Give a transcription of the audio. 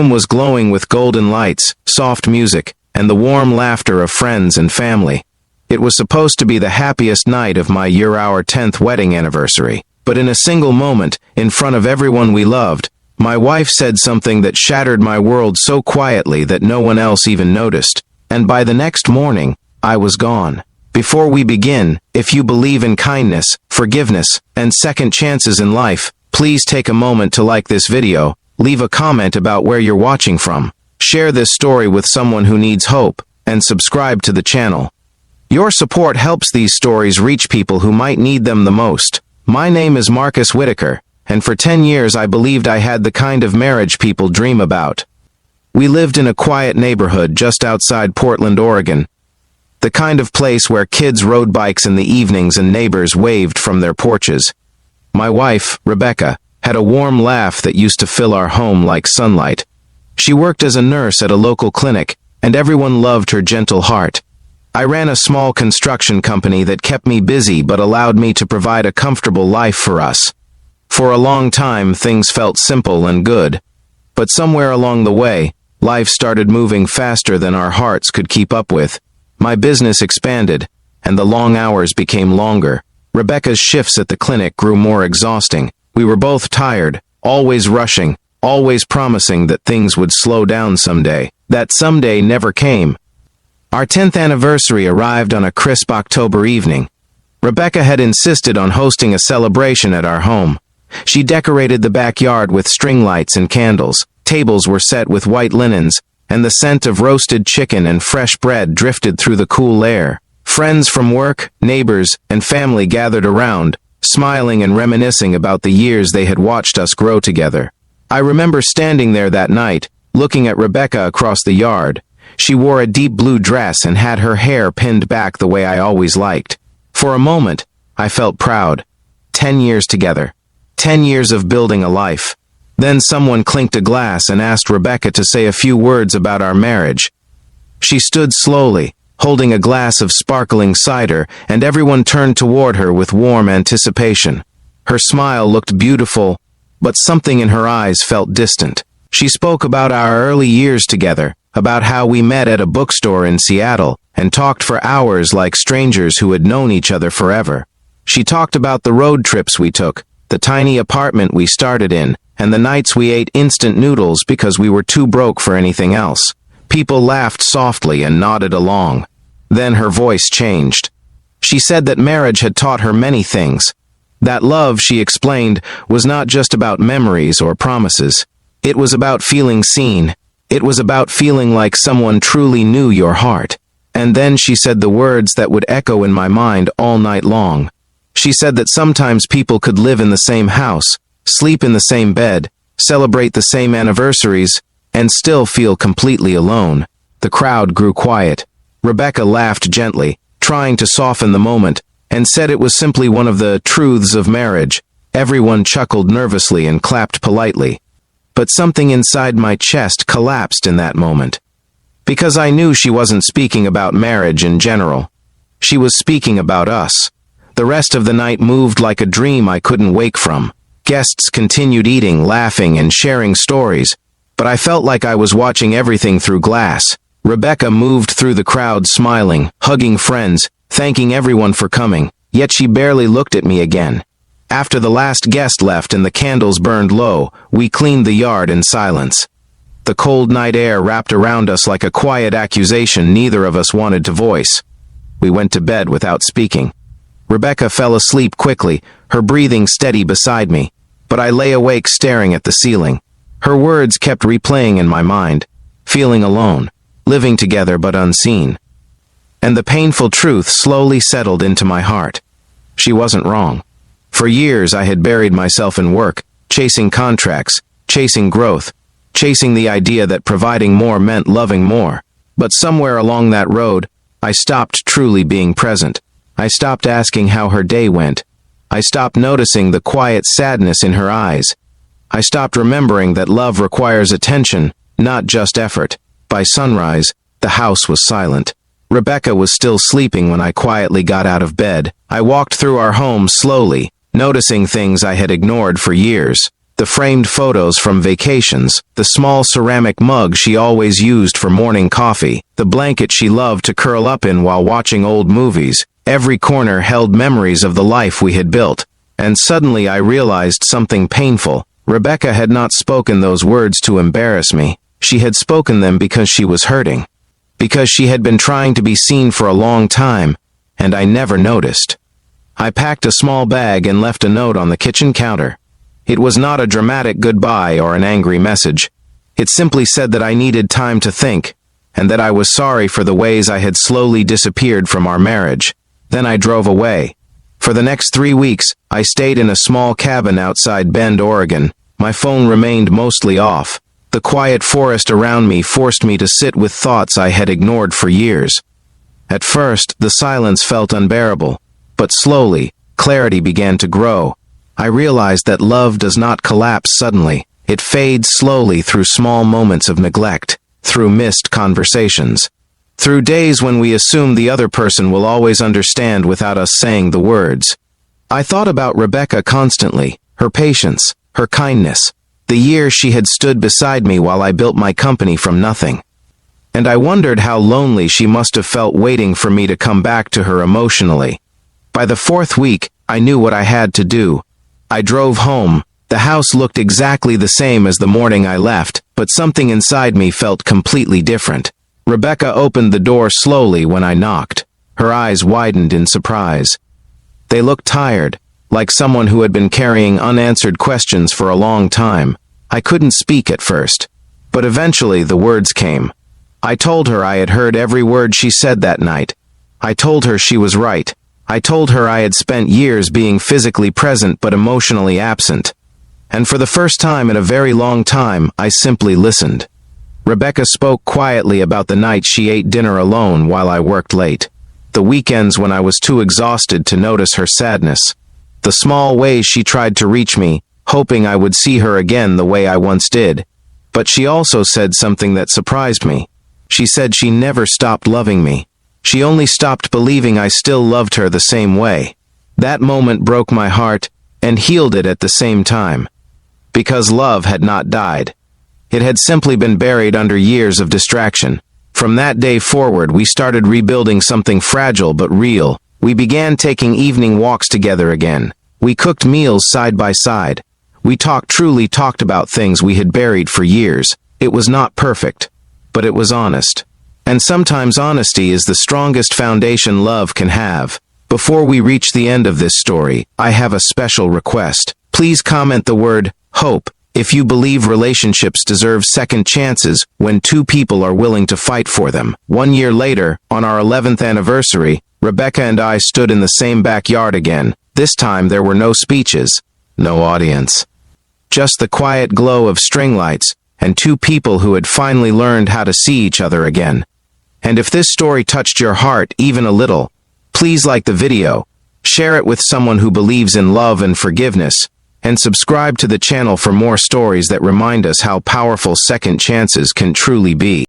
room was glowing with golden lights, soft music, and the warm laughter of friends and family. It was supposed to be the happiest night of my our 10th wedding anniversary. But in a single moment, in front of everyone we loved, my wife said something that shattered my world so quietly that no one else even noticed. And by the next morning, I was gone. Before we begin, if you believe in kindness, forgiveness, and second chances in life, please take a moment to like this video, leave a comment about where you're watching from, share this story with someone who needs hope, and subscribe to the channel. Your support helps these stories reach people who might need them the most. My name is Marcus Whitaker, and for 10 years I believed I had the kind of marriage people dream about. We lived in a quiet neighborhood just outside Portland, Oregon. The kind of place where kids rode bikes in the evenings and neighbors waved from their porches. My wife, Rebecca, had a warm laugh that used to fill our home like sunlight. She worked as a nurse at a local clinic, and everyone loved her gentle heart. I ran a small construction company that kept me busy but allowed me to provide a comfortable life for us. For a long time, things felt simple and good. But somewhere along the way, life started moving faster than our hearts could keep up with. My business expanded, and the long hours became longer. Rebecca's shifts at the clinic grew more exhausting. We were both tired, always rushing, always promising that things would slow down someday. That someday never came. Our 10th anniversary arrived on a crisp October evening. Rebecca had insisted on hosting a celebration at our home. She decorated the backyard with string lights and candles. Tables were set with white linens, and the scent of roasted chicken and fresh bread drifted through the cool air. Friends from work, neighbors, and family gathered around, smiling and reminiscing about the years they had watched us grow together. I remember standing there that night, looking at Rebecca across the yard. She wore a deep blue dress and had her hair pinned back the way I always liked. For a moment, I felt proud. 10 years together. 10 years of building a life. Then someone clinked a glass and asked Rebecca to say a few words about our marriage. She stood slowly, holding a glass of sparkling cider, and everyone turned toward her with warm anticipation. Her smile looked beautiful, but something in her eyes felt distant. She spoke about our early years together, about how we met at a bookstore in Seattle, and talked for hours like strangers who had known each other forever. She talked about the road trips we took, the tiny apartment we started in, and the nights we ate instant noodles because we were too broke for anything else. People laughed softly and nodded along. Then her voice changed. She said that marriage had taught her many things. That love, she explained, was not just about memories or promises. It was about feeling seen. It was about feeling like someone truly knew your heart. And then she said the words that would echo in my mind all night long. She said that sometimes people could live in the same house, sleep in the same bed, celebrate the same anniversaries, and still feel completely alone. The crowd grew quiet. Rebecca laughed gently, trying to soften the moment, and said it was simply one of the truths of marriage. Everyone chuckled nervously and clapped politely. But something inside my chest collapsed in that moment. Because I knew she wasn't speaking about marriage in general. She was speaking about us. The rest of the night moved like a dream I couldn't wake from. Guests continued eating, laughing, and sharing stories, but I felt like I was watching everything through glass. Rebecca moved through the crowd smiling, hugging friends, thanking everyone for coming, yet she barely looked at me again. After the last guest left and the candles burned low, we cleaned the yard in silence. The cold night air wrapped around us like a quiet accusation neither of us wanted to voice. We went to bed without speaking. Rebecca fell asleep quickly, her breathing steady beside me, but I lay awake staring at the ceiling. Her words kept replaying in my mind, feeling alone, living together but unseen. And the painful truth slowly settled into my heart. She wasn't wrong. For years I had buried myself in work, chasing contracts, chasing growth, chasing the idea that providing more meant loving more. But somewhere along that road, I stopped truly being present. I stopped asking how her day went. I stopped noticing the quiet sadness in her eyes. I stopped remembering that love requires attention, not just effort. By sunrise, the house was silent. Rebecca was still sleeping when I quietly got out of bed. I walked through our home slowly, noticing things I had ignored for years. The framed photos from vacations, the small ceramic mug she always used for morning coffee, the blanket she loved to curl up in while watching old movies. Every corner held memories of the life we had built. And suddenly I realized something painful. Rebecca had not spoken those words to embarrass me. She had spoken them because she was hurting. Because she had been trying to be seen for a long time, and I never noticed. I packed a small bag and left a note on the kitchen counter. It was not a dramatic goodbye or an angry message. It simply said that I needed time to think, and that I was sorry for the ways I had slowly disappeared from our marriage. Then I drove away. For the next 3 weeks, I stayed in a small cabin outside Bend, Oregon. My phone remained mostly off. The quiet forest around me forced me to sit with thoughts I had ignored for years. At first, the silence felt unbearable, but slowly, clarity began to grow. I realized that love does not collapse suddenly. It fades slowly through small moments of neglect, through missed conversations, through days when we assume the other person will always understand without us saying the words. I thought about Rebecca constantly, her patience, her kindness, the years she had stood beside me while I built my company from nothing. And I wondered how lonely she must have felt waiting for me to come back to her emotionally. By the 4th week, I knew what I had to do. I drove home. The house looked exactly the same as the morning I left, but something inside me felt completely different. Rebecca opened the door slowly when I knocked. Her eyes widened in surprise. They looked tired, like someone who had been carrying unanswered questions for a long time. I couldn't speak at first, but eventually the words came. I told her I had heard every word she said that night. I told her she was right. I told her I had spent years being physically present but emotionally absent. And for the first time in a very long time, I simply listened. Rebecca spoke quietly about the night she ate dinner alone while I worked late. The weekends when I was too exhausted to notice her sadness. The small ways she tried to reach me, hoping I would see her again the way I once did. But she also said something that surprised me. She said she never stopped loving me. She only stopped believing I still loved her the same way. That moment broke my heart and healed it at the same time. Because love had not died. It had simply been buried under years of distraction. From that day forward, we started rebuilding something fragile but real. We began taking evening walks together again. We cooked meals side by side. We truly talked about things we had buried for years. It was not perfect, but it was honest. And sometimes honesty is the strongest foundation love can have. Before we reach the end of this story, I have a special request. Please comment the word hope if you believe relationships deserve second chances when two people are willing to fight for them. 1 year later, on our 11th anniversary, Rebecca and I stood in the same backyard again. This time there were no speeches, no audience. Just the quiet glow of string lights and two people who had finally learned how to see each other again. And if this story touched your heart even a little, please like the video, share it with someone who believes in love and forgiveness, and subscribe to the channel for more stories that remind us how powerful second chances can truly be.